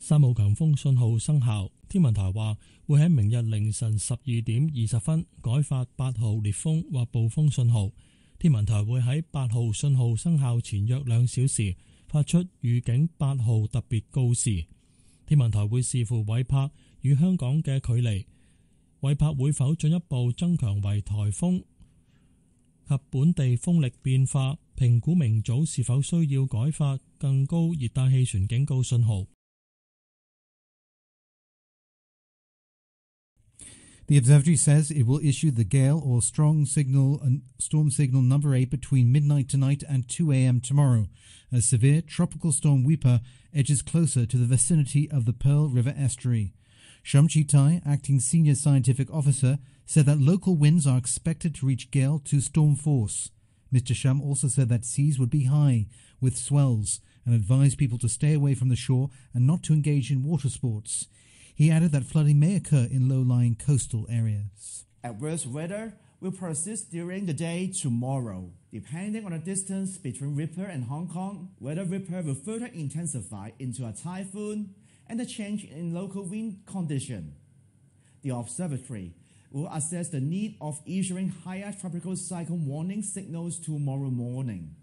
3號強風信號生效。天文台話會喺明日凌晨12:20改發8號烈風或暴風信號。天文台會喺8號信號生效前約2小時發出預警8號特別告示。天文台會視乎韋帕與香港嘅距離，韋帕會否進一步增強為颱風及本地風力變化，評估明早是否需要改發更高熱帶氣旋警告信號。The observatory says it will issue the gale or storm signal number 8 between midnight tonight and 2 a.m. tomorrow, as severe tropical storm Wipa edges closer to the vicinity of the Pearl River estuary. Shum Chi-tai, acting senior scientific officer, said that local winds are expected to reach gale to storm force. Mr. Shum also said that seas would be high, with swells, and advised people to stay away from the shore and not to engage in water sports. He added that flooding may occur in low-lying coastal areas. Adverse weather will persist during the day tomorrow. Depending on the distance between Ripper and Hong Kong, whether Ripper will further intensify into a typhoon and a change in local wind condition. The observatory will assess the need of issuing higher tropical cyclone warning signals tomorrow morning.